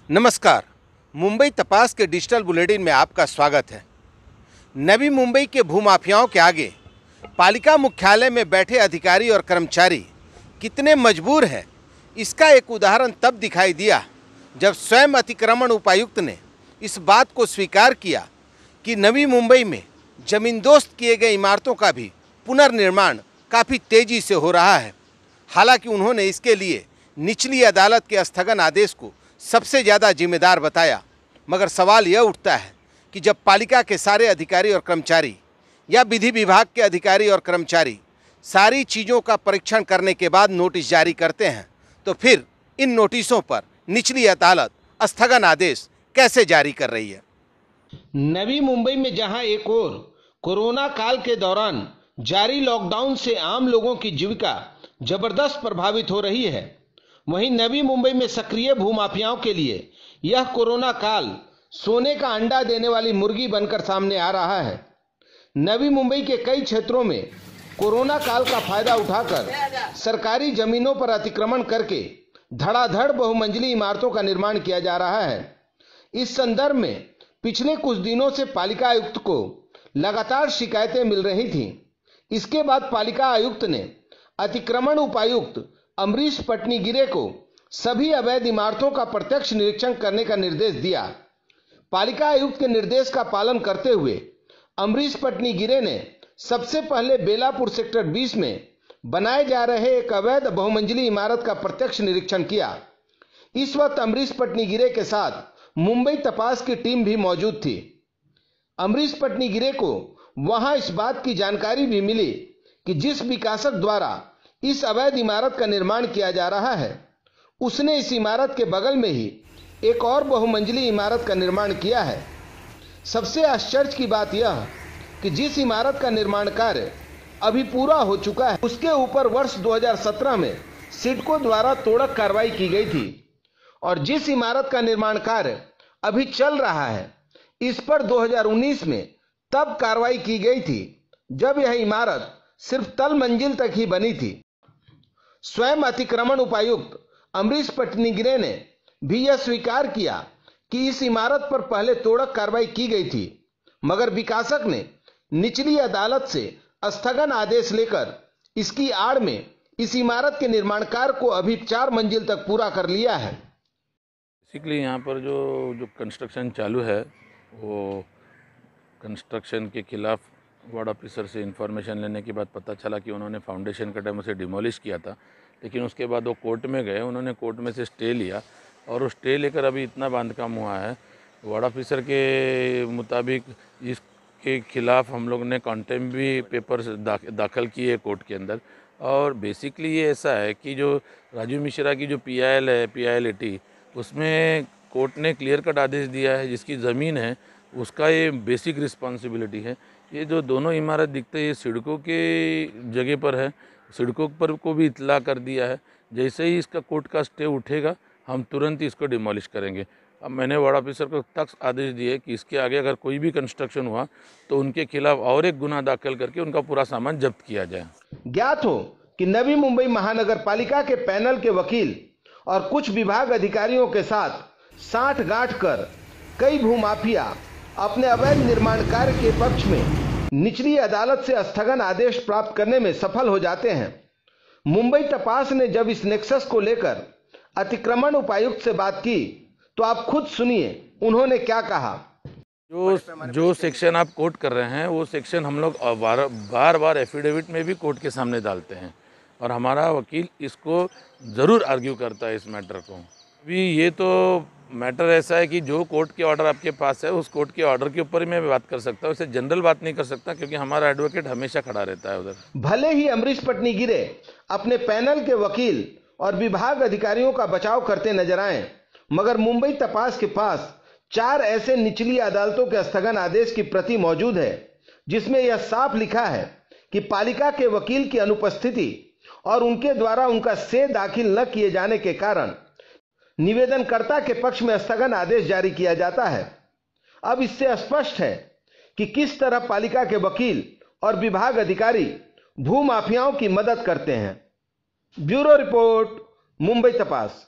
नमस्कार। मुंबई तपास के डिजिटल बुलेटिन में आपका स्वागत है। नवी मुंबई के भूमाफियाओं के आगे पालिका मुख्यालय में बैठे अधिकारी और कर्मचारी कितने मजबूर हैं, इसका एक उदाहरण तब दिखाई दिया जब स्वयं अतिक्रमण उपायुक्त ने इस बात को स्वीकार किया कि नवी मुंबई में जमींदोस्त किए गए इमारतों का भी पुनर्निर्माण काफ़ी तेजी से हो रहा है। हालांकि उन्होंने इसके लिए निचली अदालत के स्थगन आदेश को सबसे ज़्यादा जिम्मेदार बताया, मगर सवाल यह उठता है कि जब पालिका के सारे अधिकारी और कर्मचारी या विधि विभाग के अधिकारी और कर्मचारी सारी चीज़ों का परीक्षण करने के बाद नोटिस जारी करते हैं, तो फिर इन नोटिसों पर निचली अदालत स्थगन आदेश कैसे जारी कर रही है। नवी मुंबई में जहां एक ओर कोरोना काल के दौरान जारी लॉकडाउन से आम लोगों की जीविका जबरदस्त प्रभावित हो रही है, वहीं नवी मुंबई में सक्रिय भूमाफियाओं के लिए यह कोरोना काल सोने का अंडा देने वाली मुर्गी बनकर सामने आ रहा है। नवी मुंबई के कई क्षेत्रों में कोरोना काल का फायदा उठाकर सरकारी जमीनों पर अतिक्रमण करके धड़ाधड़ बहुमंजिली इमारतों का निर्माण किया जा रहा है। इस संदर्भ में पिछले कुछ दिनों से पालिका आयुक्त को लगातार शिकायतें मिल रही थीं। इसके बाद पालिका आयुक्त ने अतिक्रमण उपायुक्त अमरीश पटनीगिरे को सभी अवैध इमारतों का प्रत्यक्ष निरीक्षण करने का निर्देश दिया। पालिका आयुक्त के निर्देश का पालन करते हुए अमरीश पटनीगिरे ने सबसे पहले बेलापुर सेक्टर 20 में बनाए जा रहे एक अवैध बहुमंजिली इमारत का प्रत्यक्ष निरीक्षण किया। इस वक्त अमरीश पटनीगिरे के साथ मुंबई तपास की टीम भी मौजूद थी। अमरीश पटनीगिरे को वहां इस बात की जानकारी भी मिली कि जिस विकासक द्वारा इस अवैध इमारत का निर्माण किया जा रहा है, उसने इस इमारत के बगल में ही एक और बहुमंजिली इमारत का निर्माण किया है। सबसे आश्चर्य की बात यह कि जिस इमारत का निर्माण कार्य अभी पूरा हो चुका है, उसके ऊपर वर्ष 2017 में सिडको द्वारा तोड़क कार्रवाई की गई थी, और जिस इमारत का निर्माण कार्य अभी चल रहा है, इस पर 2019 में तब कार्रवाई की गई थी जब यह इमारत सिर्फ तल मंजिल तक ही बनी थी। स्वयं अतिक्रमण उपायुक्त अमरीश पटनीगिरे ने भी यह स्वीकार किया कि इस इमारत पर पहले तोड़क कार्रवाई की गई थी, मगर विकासक ने निचली अदालत से स्थगन आदेश लेकर इसकी आड़ में इस इमारत के निर्माण कार्य को अभी 4 मंजिल तक पूरा कर लिया है। बेसिकली यहाँ पर जो कंस्ट्रक्शन चालू है, वो कंस्ट्रक्शन के खिलाफ वार्ड ऑफिसर से इंफॉर्मेशन लेने के बाद पता चला कि उन्होंने फाउंडेशन का टाइम उसे डिमोलिश किया था, लेकिन उसके बाद वो कोर्ट में गए, उन्होंने कोर्ट में से स्टे लिया और वो स्टे लेकर अभी इतना बांधकाम हुआ है। वार्ड ऑफिसर के मुताबिक इसके खिलाफ हम लोग ने कॉन्टेम्प्ट भी पेपर दाखिल किए कोर्ट के अंदर। और बेसिकली ये ऐसा है कि जो राजू मिश्रा की जो PIL है, PIL80, उसमें कोर्ट ने क्लियर कट आदेश दिया है, जिसकी ज़मीन है उसका ये बेसिक रिस्पॉन्सिबिलिटी है। ये जो दोनों इमारत दिखते हैं, ये सिडको के जगह पर है, सिडको पर को भी इतला कर दिया है। जैसे ही इसका कोर्ट का स्टे उठेगा, हम तुरंत ही इसको डिमोलिश करेंगे। अब मैंने वार्ड ऑफिसर को तक आदेश दिए कि इसके आगे अगर कोई भी कंस्ट्रक्शन हुआ तो उनके खिलाफ और एक गुना दाखिल करके उनका पूरा सामान जब्त किया जाए। ज्ञात हो कि नवी मुंबई महानगर पालिका के पैनल के वकील और कुछ विभाग अधिकारियों के साथ साठ-गांठ कर कई भूमाफिया अपने अवैध निर्माण कार्य के पक्ष में निचली अदालत से स्थगन आदेश प्राप्त करने में सफल हो जाते हैं। मुंबई तपास ने जब इस नेक्सस को लेकर अतिक्रमण उपायुक्त से बात की, तो आप खुद सुनिए उन्होंने क्या कहा। जो सेक्शन आप कोट कर रहे हैं, वो सेक्शन हम लोग बार बार एफिडेविट में भी कोर्ट के सामने डालते हैं, और हमारा वकील इसको ज़रूर आर्ग्यू करता है इस मैटर को। अभी ये तो मैटर ऐसा है कि जो कोर्ट के ऑर्डर आपके पास है, उस कोर्ट के ऑर्डर के ऊपर ही मैं बात कर सकता हूँ, उससे जनरल बात नहीं कर सकता, क्योंकि हमारा एडवोकेट हमेशा खड़ा रहता है उधर। भले ही अमरीश पटनीगिरे अपने पैनल के वकील और विभाग अधिकारियों का बचाव करते नजर आए, मगर मुंबई तपास के पास 4 ऐसे निचली अदालतों के स्थगन आदेश की प्रति मौजूद है, जिसमें यह साफ लिखा है कि पालिका के वकील की अनुपस्थिति और उनके द्वारा उनका स्टे दाखिल न किए जाने के कारण निवेदनकर्ता के पक्ष में स्थगन आदेश जारी किया जाता है। अब इससे स्पष्ट है कि किस तरह पालिका के वकील और विभाग अधिकारी भूमाफियाओं की मदद करते हैं। ब्यूरो रिपोर्ट, मुंबई तपास।